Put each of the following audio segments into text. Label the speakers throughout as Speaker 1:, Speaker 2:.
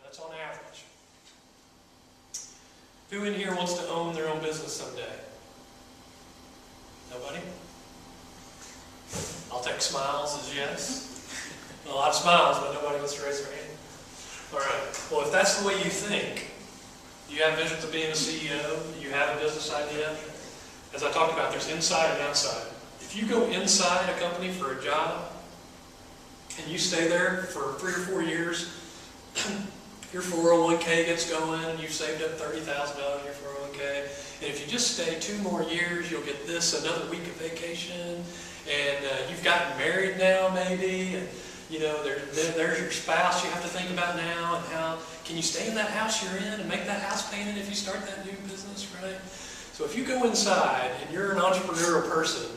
Speaker 1: That's on average. Who in here wants to own their own business someday? Nobody? I'll take smiles as yes. A lot of smiles, but nobody wants to raise their hand. All right. Well, if that's the way you think, you have visions of being a CEO, you have a business idea. As I talked about, there's inside and outside. If you go inside a company for a job, and you stay there for 3 or 4 years, your 401k gets going, you've saved up $30,000 in your 401k, and if you just stay 2 more years, you'll get this, another week of vacation, and you've gotten married now maybe, and you know, there's your spouse you have to think about now, and how can you stay in that house you're in and make that house painted if you start that new business, right? So if you go inside and you're an entrepreneurial person,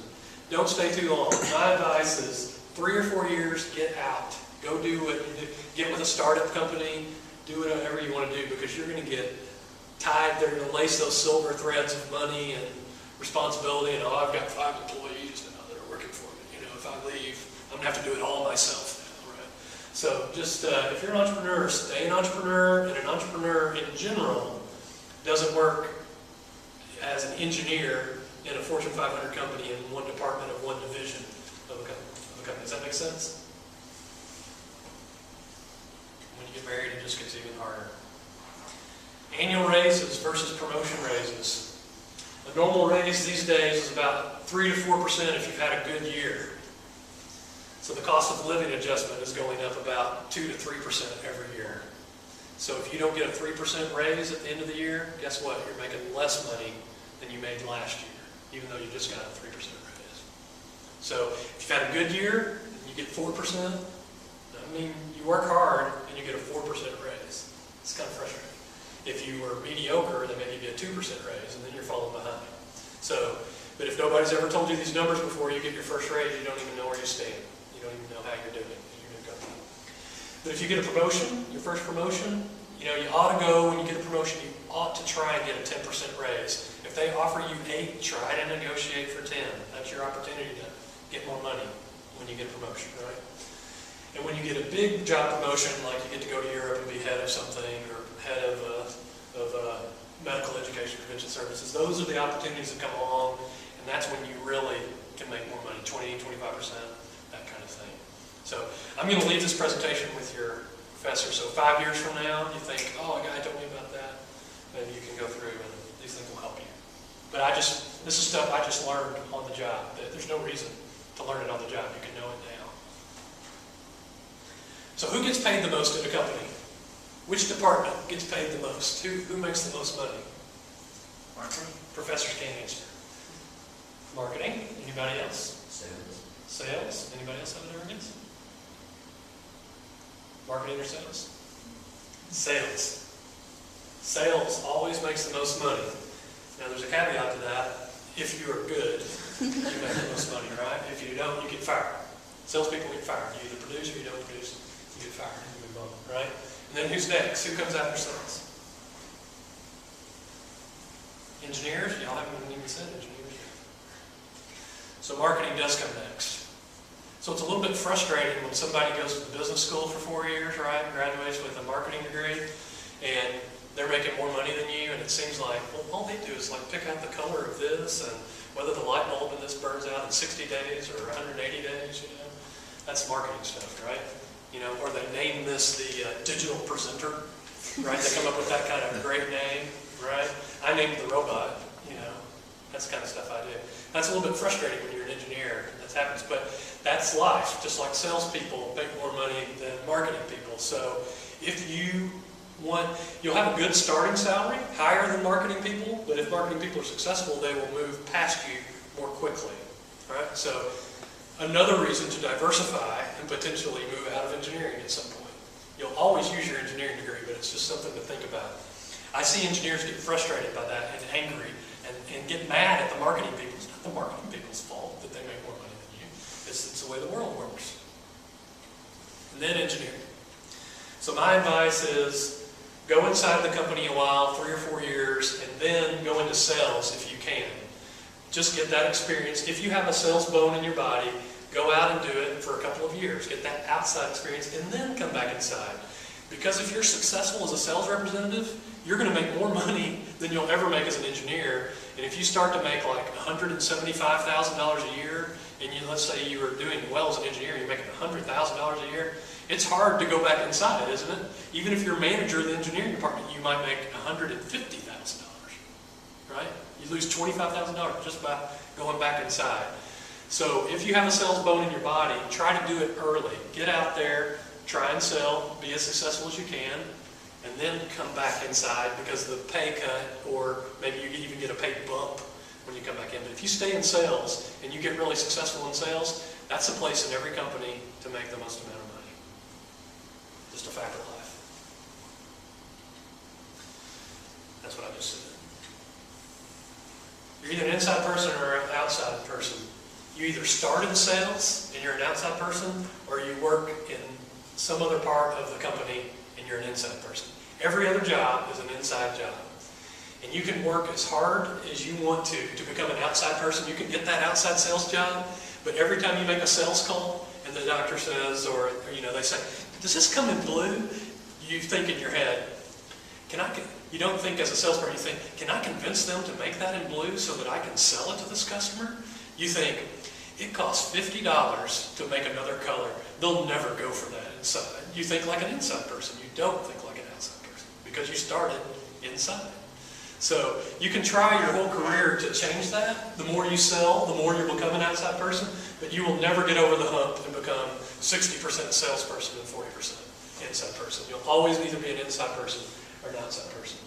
Speaker 1: don't stay too long. My advice is 3 or 4 years, get out. Go do what you do. Get with a startup company, do whatever you want to do, because you're going to get tied, they're going to lace those silver threads of money and responsibility, and oh, I've got 5 employees now that are working for me. You know, if I leave, I'm going to have to do it all myself now, right? So just, if you're an entrepreneur, stay an entrepreneur, and an entrepreneur in general doesn't work as an engineer in a Fortune 500 company in one department of one division of a company. Does that make sense? When you get married, it just gets even harder. Annual raises versus promotion raises. A normal raise these days is about 3 to 4% if you've had a good year. So the cost of living adjustment is going up about 2 to 3% every year. So if you don't get a 3% raise at the end of the year, guess what? You're making less money than you made last year, even though you just got a 3% raise. So if you've had a good year, and you get 4%, I mean, you work hard and you get a 4% raise. It's kind of frustrating. If you were mediocre, then maybe you get a 2% raise, and then you're falling behind. So, but if nobody's ever told you these numbers before you get your first raise, you don't even know where you stand. You don't even know how you're doing it. But if you get a promotion, your first promotion, you know, you ought to go, when you get a promotion, you ought to try and get a 10% raise. If they offer you 8, try to negotiate for 10. That's your opportunity to get more money when you get a promotion, right? And when you get a big job promotion, like you get to go to Europe and be head of something, or head of medical education prevention services, those are the opportunities that come along, and that's when you really can make more money, 20, 25%, that kind of thing. So I'm going to leave this presentation with your professor. So 5 years from now, you think, oh, a guy told me about that, maybe you can go through and these things will help you. But this is stuff I just learned on the job. There's no reason to learn it on the job. You can know it now. So who gets paid the most at a company? Which department gets paid the most? Who makes the most money?
Speaker 2: Marketing.
Speaker 1: Professors can't answer. Marketing. Anybody else?
Speaker 2: Sales.
Speaker 1: Sales. Anybody else have an answer? Marketing or sales? Sales. Sales always makes the most money. Now there's a caveat to that. If you are good, you make the most money, right? If you don't, you get fired. Salespeople get fired. You either produce or you don't produce, you get fired. You move on, right? And then who's next? Who comes after sales? Engineers? Y'all haven't even said engineers yet. So marketing does come next. So it's a little bit frustrating when somebody goes to the business school for 4 years, right? Graduates with a marketing degree, and they're making more money than you, and it seems like, well, all they do is like pick out the color of this and whether the light bulb in this burns out in 60 days or 180 days, you know. That's marketing stuff, right? You know, or they name this the digital presenter, right? They come up with that kind of great name, right? I named the robot, you know. That's the kind of stuff I do. That's a little bit frustrating when you're an engineer, and that happens, but that's life. Just like salespeople make more money than marketing people. So if you want, you'll have a good starting salary, higher than marketing people, but if marketing people are successful, they will move past you more quickly, right? So another reason to diversify and potentially move out of engineering at some point. You'll always use your engineering degree, but it's just something to think about. I see engineers get frustrated by that and angry and get mad at the marketing people. It's not the marketing people's fault that they make more money than you. It's the way the world works. And then engineering. So my advice is go inside the company a while, 3 or 4 years, and then go into sales if you can. Just get that experience. If you have a sales bone in your body, go out and do it for a couple of years. Get that outside experience and then come back inside. Because if you're successful as a sales representative, you're going to make more money than you'll ever make as an engineer. And if you start to make like $175,000 a year, and let's say you were doing well as an engineer, you're making $100,000 a year, it's hard to go back inside, isn't it? Even if you're manager of the engineering department, you might make $150,000, right? You lose $25,000 just by going back inside. So if you have a sales bone in your body, try to do it early. Get out there, try and sell, be as successful as you can, and then come back inside, because the pay cut, or maybe you even get a pay bump when you come back in. But if you stay in sales and you get really successful in sales, that's a place in every company to make the most amount of money. Just a fact of life. That's what I just said. You're either an inside person or an outside person. You either start in sales and you're an outside person, or you work in some other part of the company and you're an inside person. Every other job is an inside job. And you can work as hard as you want to become an outside person. You can get that outside sales job, but every time you make a sales call and the doctor says, or they say, does this come in blue? You think in your head, you don't think as a salesperson, you think, can I convince them to make that in blue so that I can sell it to this customer? You think, it costs $50 to make another color. They'll never go for that inside. You think like an inside person. You don't think like an outside person, because you started inside. So you can try your whole career to change that. The more you sell, the more you'll become an outside person, but you will never get over the hump and become 60% salesperson and 40% inside person. You'll always either be an inside person or an outside person.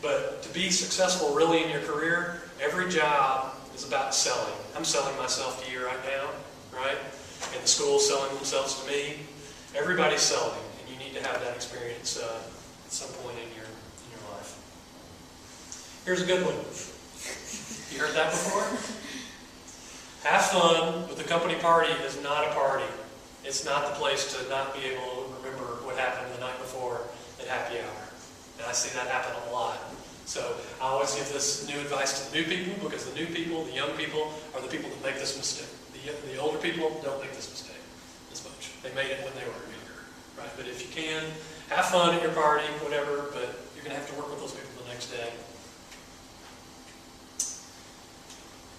Speaker 1: But to be successful really in your career, every job is about selling. I'm selling myself to you right now, right? And the school's selling themselves to me. Everybody's selling, and you need to have that experience at some point in your life. Here's a good one. You heard that before? Have fun, but the company party is not a party. It's not the place to not be able to remember what happened the night before at happy hour. And I see that happen a lot. So I always give this new advice to the new people, because the new people, the young people, are the people that make this mistake. The older people don't make this mistake as much. They made it when they were younger, right? But if you can, have fun at your party, whatever, but you're going to have to work with those people the next day.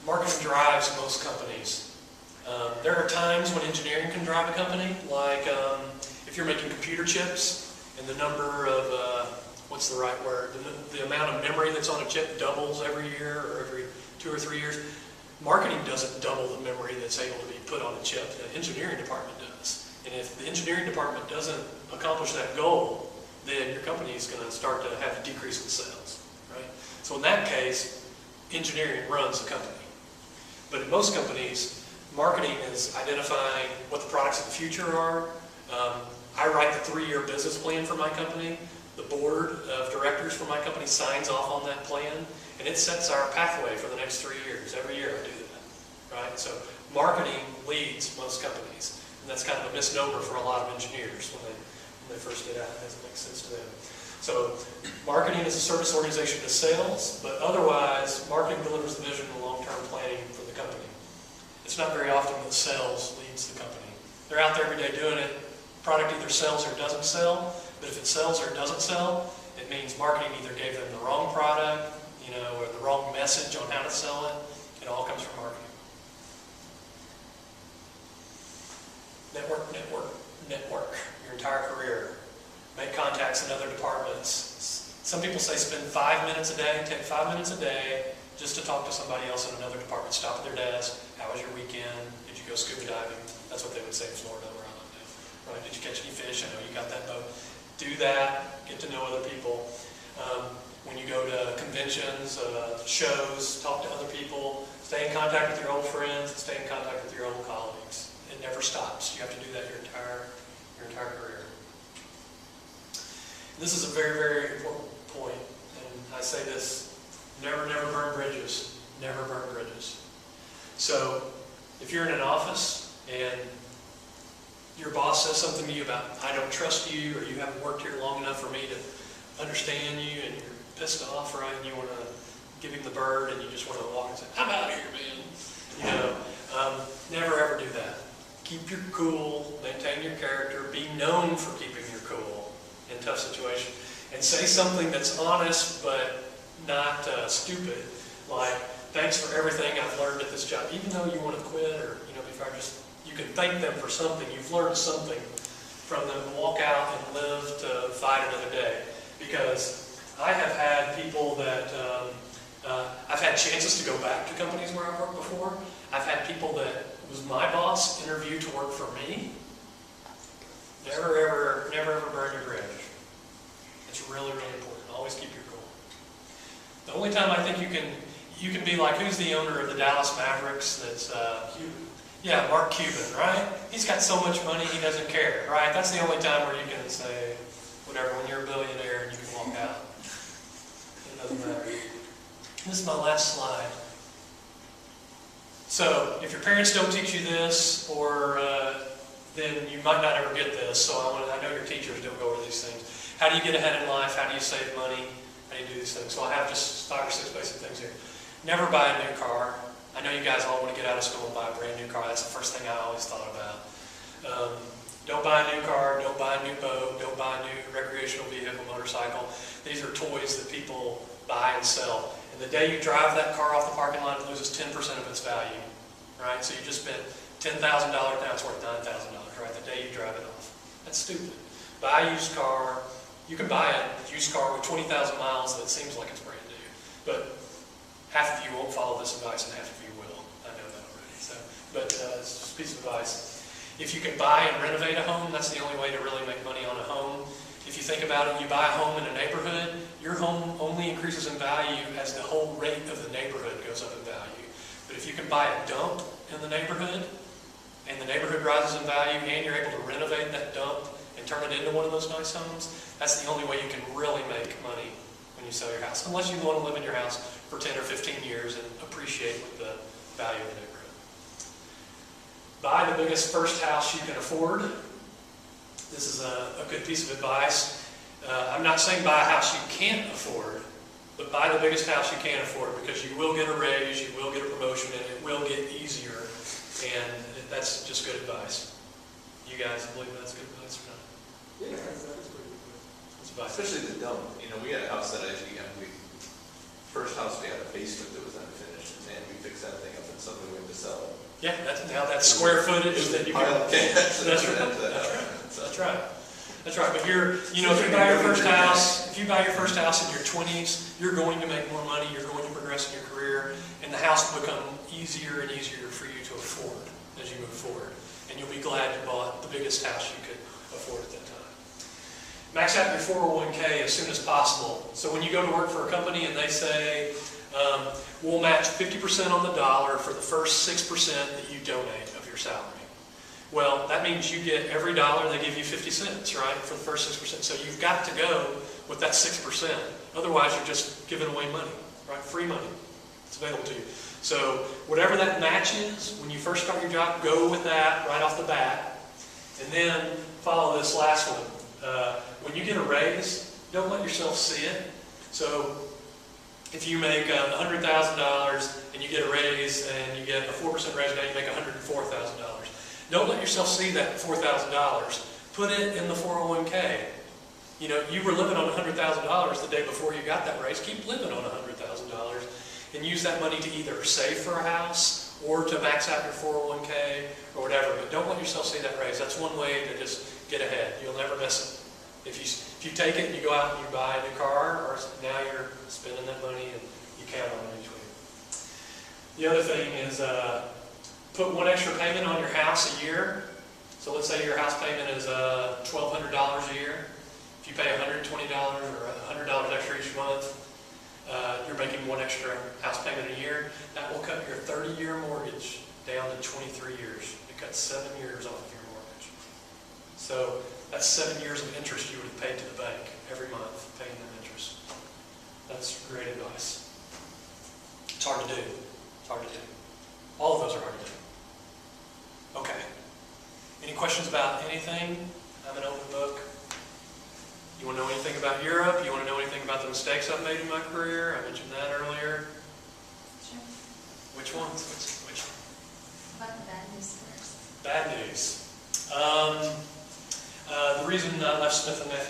Speaker 1: Marketing drives most companies. There are times when engineering can drive a company, like if you're making computer chips and the number of, what's the right word, the amount of memory that's on a chip doubles every year or every 2 or 3 years. Marketing doesn't double the memory that's able to be put on a chip. The engineering department does. And if the engineering department doesn't accomplish that goal, then your company is going to start to have a decrease in sales, right? So in that case, engineering runs the company. But in most companies, marketing is identifying what the products of the future are. I write the 3-year business plan for my company. The board of directors for my company signs off on that plan, and it sets our pathway for the next 3 years. Every year I do that, right? So marketing leads most companies, and that's kind of a misnomer for a lot of engineers when they first get out. It doesn't make sense to them. So marketing is a service organization to sales, but otherwise marketing delivers the vision and long-term planning for the company. It's not very often that sales leads the company. They're out there every day doing it. Product either sells or doesn't sell. But if it sells or doesn't sell, it means marketing either gave them the wrong product, or the wrong message on how to sell it. It all comes from marketing. Network, network, network your entire career. Make contacts in other departments. Some people say spend 5 minutes a day, take 5 minutes a day just to talk to somebody else in another department. Stop at their desk. How was your weekend? Did you go scuba diving? That's what they would say in Florida, where I live now. Right? Did you catch any fish? I know you got that boat. Do that, get to know other people. When you go to conventions, shows, talk to other people, stay in contact with your old friends, stay in contact with your old colleagues. It never stops. You have to do that your entire career. This is a very, very important point, and I say this, never burn bridges. Never burn bridges. So if you're in an office and your boss says something to you about, I don't trust you, or you haven't worked here long enough for me to understand you, and you're pissed off, right, and you want to give him the bird, and you just want to walk and say, I'm out of here, man. Never ever do that. Keep your cool, maintain your character, be known for keeping your cool, and a tough situation. And say something that's honest but not stupid, like, thanks for everything I've learned at this job. Even though you want to quit or be fired, you can thank them for something. You've learned something from them. Walk out and live to fight another day. Because I have had people that, I've had chances to go back to companies where I've worked before. I've had people that was my boss interview to work for me. Never ever burn your bridge. It's really, really important. Always keep your cool. The only time I think you can be like, who's the owner of the Dallas Mavericks? That's
Speaker 2: Cuban.
Speaker 1: Yeah, Mark Cuban, right? He's got so much money he doesn't care, right? That's the only time where you can say whatever when you're a billionaire and you can walk out. It doesn't matter. This is my last slide. So, if your parents don't teach you this, or then you might not ever get this. So I know your teachers don't go over these things. How do you get ahead in life? How do you save money? How do you do these things? So I have just 5 or 6 basic things here. Never buy a new car. I know you guys all want to get out of school and buy a brand new car. That's the first thing I always thought about. Don't buy a new car. Don't buy a new boat. Don't buy a new recreational vehicle, motorcycle. These are toys that people buy and sell. And the day you drive that car off the parking lot, it loses 10% of its value. Right? So you just spent $10,000, now it's worth $9,000, right? The day you drive it off. That's stupid. Buy a used car. You can buy a used car with 20,000 miles that seems like it's brand new. But half of you won't follow this advice and half of you will. I know that already. But it's just a piece of advice. If you can buy and renovate a home, that's the only way to really make money on a home. If you think about it, you buy a home in a neighborhood, your home only increases in value as the whole rate of the neighborhood goes up in value. But if you can buy a dump in the neighborhood, and the neighborhood rises in value, and you're able to renovate that dump and turn it into one of those nice homes, that's the only way you can really make money when you sell your house. Unless you want to live in your house for 10 or 15 years and appreciate with the value of the neighborhood. Buy the biggest first house you can afford. This is a good piece of advice. I'm not saying buy a house you can't afford, but buy the biggest house you can afford, because you will get a raise, you will get a promotion, and it will get easier. And that's just good advice. You guys believe that's good advice or not?
Speaker 3: Yeah, that is pretty good.
Speaker 1: That's advice.
Speaker 3: Especially the dump. We had a house that first house we had a basement that was unfinished, and we fixed that thing up and suddenly we went to sell it.
Speaker 1: Yeah, now that square footage that you can. That's right. That's right. But if you buy your first house in your 20s, you're going to make more money. You're going to progress in your career, and the house will become easier and easier for you to afford as you move forward. And you'll be glad you bought the biggest house you could afford at that time. Max out your 401k as soon as possible. So when you go to work for a company and they say, we'll match 50% on the dollar for the first 6% that you donate of your salary. Well, that means you get every dollar, they give you 50 cents, right, for the first 6%. So you've got to go with that 6%. Otherwise, you're just giving away money, right? Free money. It's available to you. So whatever that match is, when you first start your job, go with that right off the bat. And then follow this last one. When you get a raise, don't let yourself see it. So if you make $100,000 and you get a raise and you get a 4% raise, now you make $104,000. Don't let yourself see that $4,000. Put it in the 401k. You were living on $100,000 the day before you got that raise. Keep living on $100,000 and use that money to either save for a house or to max out your 401k or whatever. But don't let yourself see that raise. That's one way to just get ahead. You'll never miss it. If you take it and you go out and you buy a new car, or now you're spending that money and you count on it each week. The other thing is put one extra payment on your house a year. So let's say your house payment is $1,200 a year. If you pay $120 or $100 extra each month, you're making one extra house payment a year. That will cut your 30-year mortgage down to 23 years. It cuts 7 years off of your mortgage. So that's 7 years of interest you would have paid to the bank every month, paying them interest. That's great advice. It's hard to do. It's hard to do. All of those are hard to do. Okay. Any questions about anything? I'm an open book. You want to know anything about Europe? You want to know anything about the mistakes I've made in my career? I mentioned that earlier.
Speaker 4: Sure.
Speaker 1: Which ones? Which?
Speaker 4: About the bad news first.
Speaker 1: Bad news. The reason I left Smith & Nephew